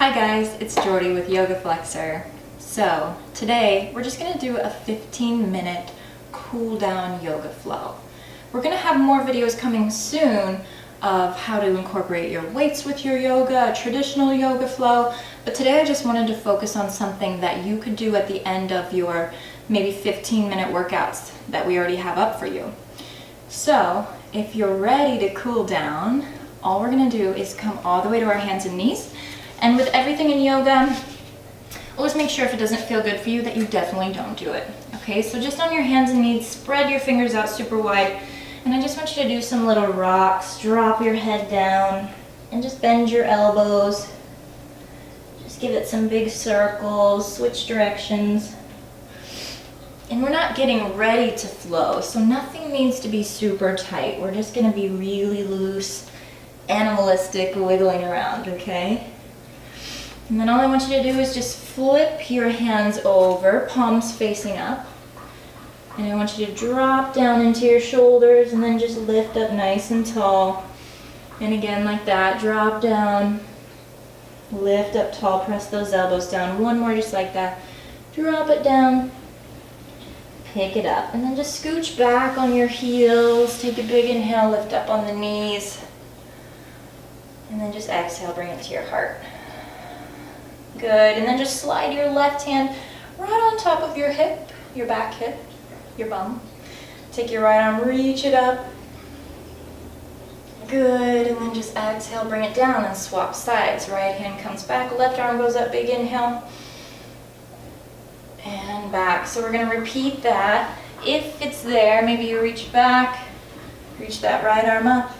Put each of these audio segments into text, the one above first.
Hi guys, it's Jordi with Yoga Flexor. So today we're just going to do a 15-minute cool down yoga flow. We're going to have more videos coming soon of how to incorporate your weights with your yoga, a traditional yoga flow, but today I just wanted to focus on something that you could do at the end of your maybe 15-minute workouts that we already have up for you. So if you're ready to cool down, all we're going to do is come all the way to our hands and knees. And with everything in yoga, always make sure if it doesn't feel good for you that you definitely don't do it. Okay, so just on your hands and knees, spread your fingers out super wide. And I just want you to do some little rocks, drop your head down, and just bend your elbows. Just give it some big circles, switch directions. And we're not getting ready to flow, so nothing needs to be super tight. We're just gonna be really loose, animalistic, wiggling around, okay? And then all I want you to do is just flip your hands over, palms facing up. And I want you to drop down into your shoulders and then just lift up nice and tall. And again like that, drop down, lift up tall, press those elbows down. One more just like that. Drop it down, pick it up. And then just scooch back on your heels, take a big inhale, lift up on the knees. And then just exhale, bring it to your heart. Good, and then just slide your left hand right on top of your hip, your back hip, your bum. Take your right arm, reach it up. Good, and then just exhale, bring it down and swap sides. Right hand comes back, left arm goes up, big inhale. And back. So we're gonna repeat that. If it's there, maybe you reach back, reach that right arm up.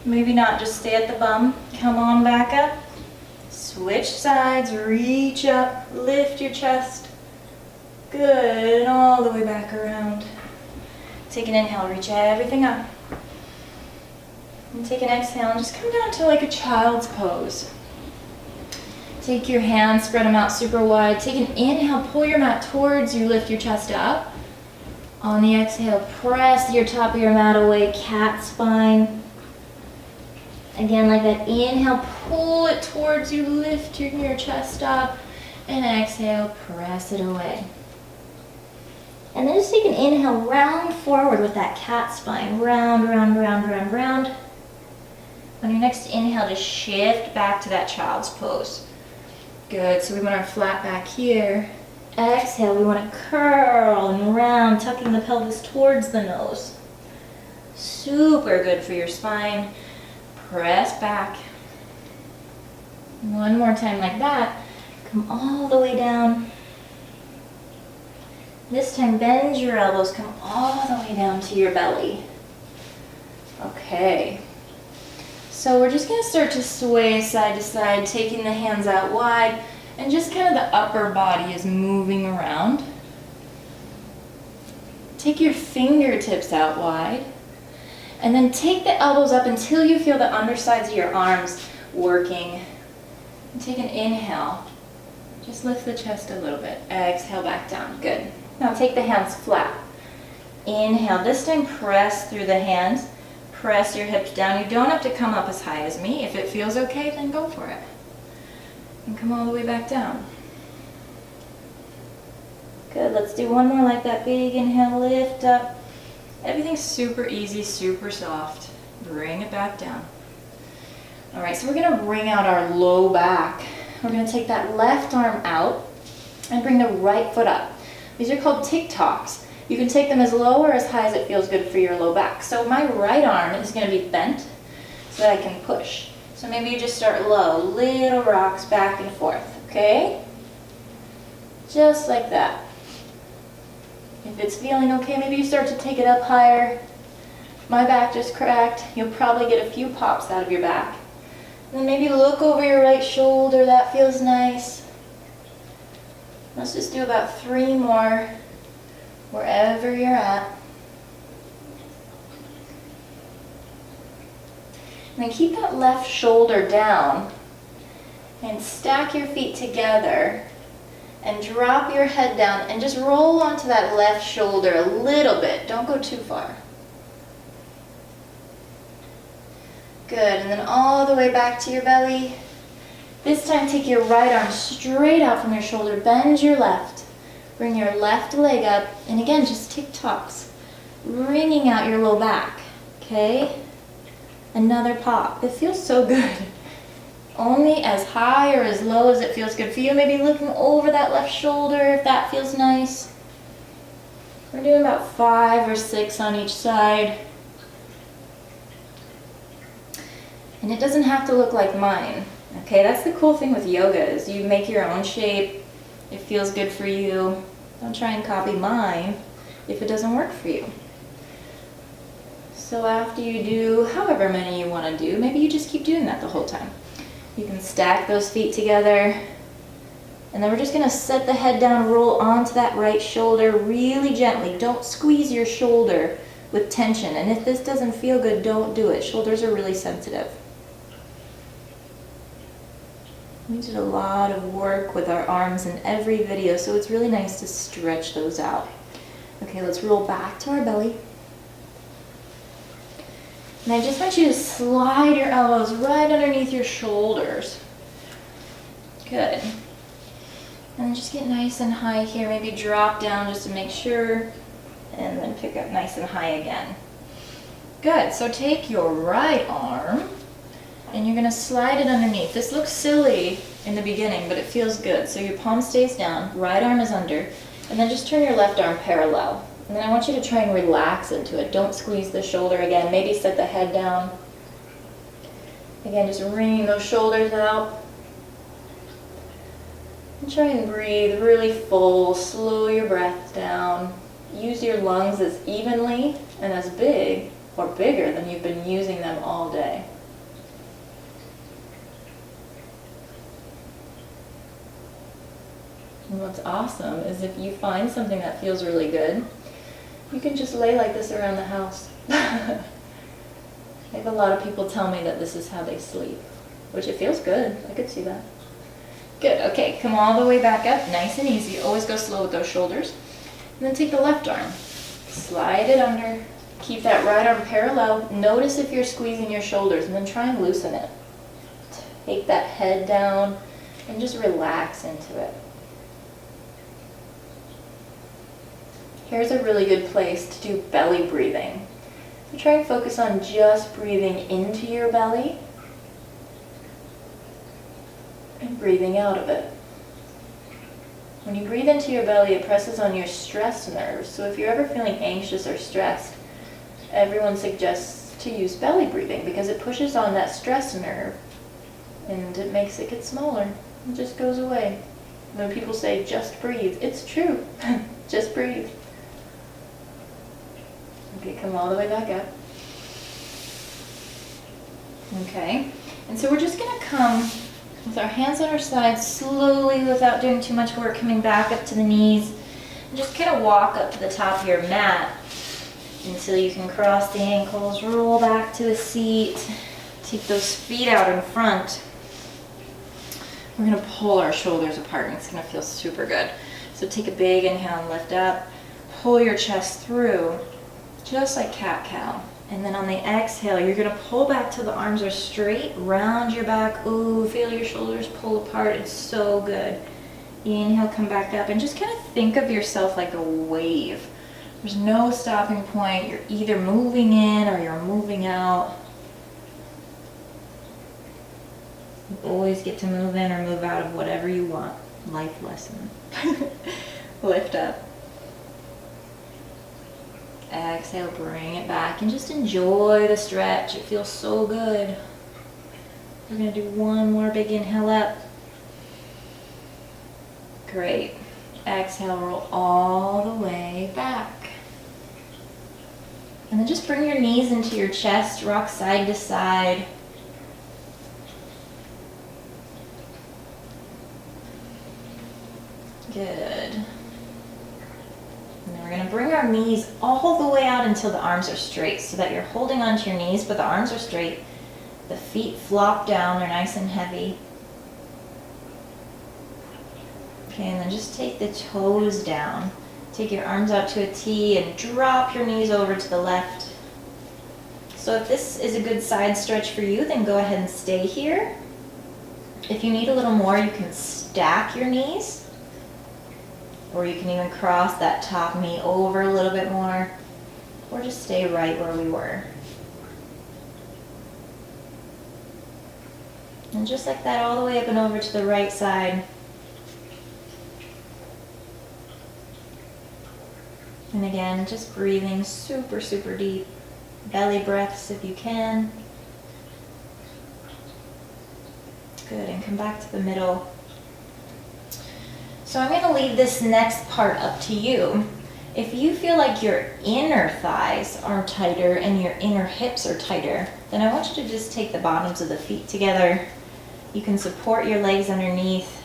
Maybe not, just stay at the bum. Come on back up. Switch sides, reach up, lift your chest. Good, and all the way back around. Take an inhale, reach everything up. And take an exhale and just come down to like a child's pose. Take your hands, spread them out super wide. Take an inhale, pull your mat towards you, lift your chest up. On the exhale, press your top of your mat away, cat spine. Again, like that, inhale, pull it towards you, lift your chest up, and exhale, press it away. And then just take an inhale, round forward with that cat spine, round, round, round, round, round. On your next inhale, just shift back to that child's pose. Good, so we want our flat back here. Exhale, we want to curl and round, tucking the pelvis towards the nose. Super good for your spine. Press back. One more time like that. Come all the way down. This time bend your elbows, come all the way down to your belly. Okay. So we're just going to start to sway side to side, taking the hands out wide, and just kind of the upper body is moving around. Take your fingertips out wide. And then take the elbows up until you feel the undersides of your arms working. And take an inhale. Just lift the chest a little bit. Exhale back down. Good. Now take the hands flat. Inhale. This time press through the hands. Press your hips down. You don't have to come up as high as me. If it feels okay, then go for it. And come all the way back down. Good. Let's do one more like that. Big inhale. Lift up. Everything's super easy, super soft. Bring it back down. All right, so we're gonna bring out our low back. We're gonna take that left arm out and bring the right foot up. These are called TikToks. You can take them as low or as high as it feels good for your low back. So my right arm is gonna be bent so that I can push. So maybe you just start low, little rocks back and forth, okay? Just like that. If it's feeling okay, maybe you start to take it up higher. My back just cracked. You'll probably get a few pops out of your back. And then maybe look over your right shoulder. That feels nice. Let's just do about 3 more wherever you're at. And then keep that left shoulder down and stack your feet together. And drop your head down and just roll onto that left shoulder a little bit. Don't go too far. Good, and then all the way back to your belly. This time take your right arm straight out from your shoulder, bend your left. Bring your left leg up, and again, just tick-tocks, wringing out your low back, okay? Another pop. It feels so good. Only as high or as low as it feels good for you. Maybe looking over that left shoulder if that feels nice. We're doing about 5 or 6 on each side. And it doesn't have to look like mine, okay? That's the cool thing with yoga is you make your own shape. It feels good for you. Don't try and copy mine if it doesn't work for you. So after you do however many you want to do, maybe you just keep doing that the whole time. You can stack those feet together. And then we're just going to set the head down, roll onto that right shoulder really gently. Don't squeeze your shoulder with tension. And if this doesn't feel good, don't do it. Shoulders are really sensitive. We did a lot of work with our arms in every video, so it's really nice to stretch those out. Okay, let's roll back to our belly. And I just want you to slide your elbows right underneath your shoulders. Good. And then just get nice and high here. Maybe drop down just to make sure, and then pick up nice and high again. Good, so take your right arm, and you're going to slide it underneath. This looks silly in the beginning, but it feels good. So your palm stays down, right arm is under, and then just turn your left arm parallel. And then I want you to try and relax into it. Don't squeeze the shoulder again. Maybe set the head down. Again, just wringing those shoulders out. And try and breathe really full. Slow your breath down. Use your lungs as evenly and as big or bigger than you've been using them all day. And what's awesome is if you find something that feels really good, you can just lay like this around the house. I have a lot of people tell me that this is how they sleep, which it feels good. I could see that. Good, okay, come all the way back up, nice and easy. Always go slow with those shoulders. And then take the left arm, slide it under, keep that right arm parallel. Notice if you're squeezing your shoulders, and then try and loosen it. Take that head down and just relax into it. Here's a really good place to do belly breathing. So try and focus on just breathing into your belly and breathing out of it. When you breathe into your belly, it presses on your stress nerves. So if you're ever feeling anxious or stressed, everyone suggests to use belly breathing because it pushes on that stress nerve and it makes it get smaller. It just goes away. When people say, just breathe, it's true. Just breathe. Okay, come all the way back up. Okay, and so we're just going to come with our hands on our sides slowly without doing too much work, coming back up to the knees. And just kind of walk up to the top of your mat until you can cross the ankles, roll back to a seat. Take those feet out in front. We're going to pull our shoulders apart and it's going to feel super good. So take a big inhale and lift up. Pull your chest through, just like cat-cow. And then on the exhale, you're going to pull back till the arms are straight, round your back. Ooh, feel your shoulders pull apart. It's so good. Inhale, come back up, and just kind of think of yourself like a wave. There's no stopping point. You're either moving in or you're moving out. You always get to move in or move out of whatever you want. Life lesson. Lift up. Exhale, bring it back and just enjoy the stretch. It feels so good. We're going to do one more big inhale up. Great. Exhale, roll all the way back. And then just bring your knees into your chest, rock side to side. Good. And then we're going to bring our knees all the way out until the arms are straight so that you're holding onto your knees, but the arms are straight. The feet flop down, they're nice and heavy. Okay, and then just take the toes down. Take your arms out to a T and drop your knees over to the left. So if this is a good side stretch for you, then go ahead and stay here. If you need a little more, you can stack your knees, or you can even cross that top knee over a little bit more, or just stay right where we were. And just like that, all the way up and over to the right side. And again, just breathing super, super deep. Belly breaths if you can. Good, and come back to the middle. So I'm going to leave this next part up to you. If you feel like your inner thighs are tighter and your inner hips are tighter, then I want you to just take the bottoms of the feet together. You can support your legs underneath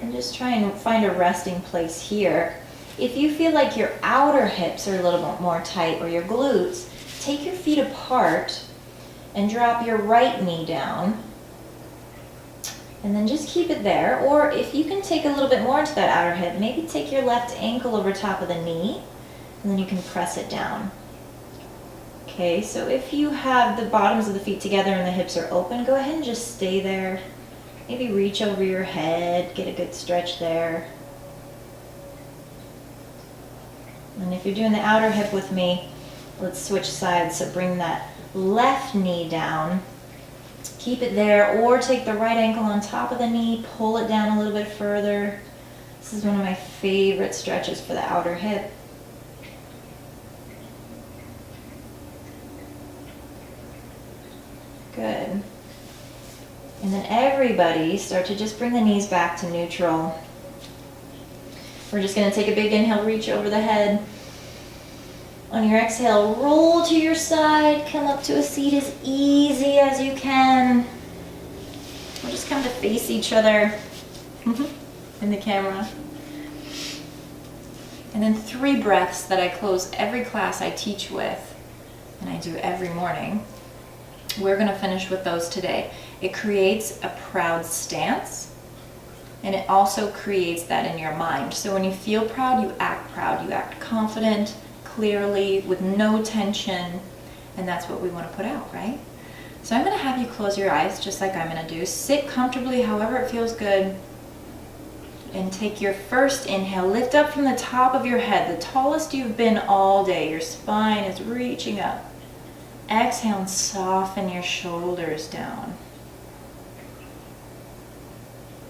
and just try and find a resting place here. If you feel like your outer hips are a little bit more tight, or your glutes, take your feet apart and drop your right knee down. And then just keep it there. Or if you can take a little bit more into that outer hip, maybe take your left ankle over top of the knee, and then you can press it down. Okay, so if you have the bottoms of the feet together and the hips are open, go ahead and just stay there. Maybe reach over your head, get a good stretch there. And if you're doing the outer hip with me, let's switch sides. So bring that left knee down. Keep it there, or take the right ankle on top of the knee, pull it down a little bit further. This is one of my favorite stretches for the outer hip. Good. And then everybody start to just bring the knees back to neutral. We're just going to take a big inhale, reach over the head. On your exhale, roll to your side, come up to a seat as easy as you can. We'll just come to face each other in the camera. And then 3 breaths that I close every class I teach with, and I do every morning. We're going to finish with those today. It creates a proud stance, and it also creates that in your mind. So when you feel proud, you act confident, clearly, with no tension, and that's what we want to put out, right? So I'm going to have you close your eyes just like I'm going to do. Sit comfortably however it feels good, and take your first inhale. Lift up from the top of your head, the tallest you've been all day. Your spine is reaching up. Exhale and soften your shoulders down.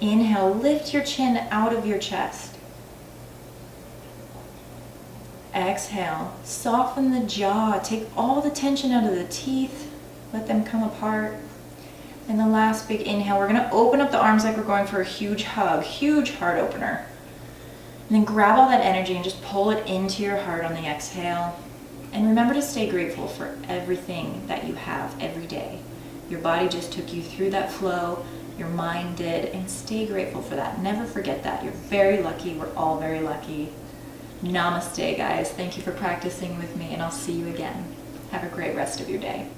Inhale, lift your chin out of your chest. Exhale, soften the jaw. Take all the tension out of the teeth. Let them come apart. And the last big inhale, we're going to open up the arms like we're going for a huge hug, huge heart opener. And then grab all that energy and just pull it into your heart on the exhale. And remember to stay grateful for everything that you have every day. Your body just took you through that flow. Your mind did. And stay grateful for that. Never forget that. You're very lucky. We're all very lucky. Namaste, guys. Thank you for practicing with me, and I'll see you again. Have a great rest of your day.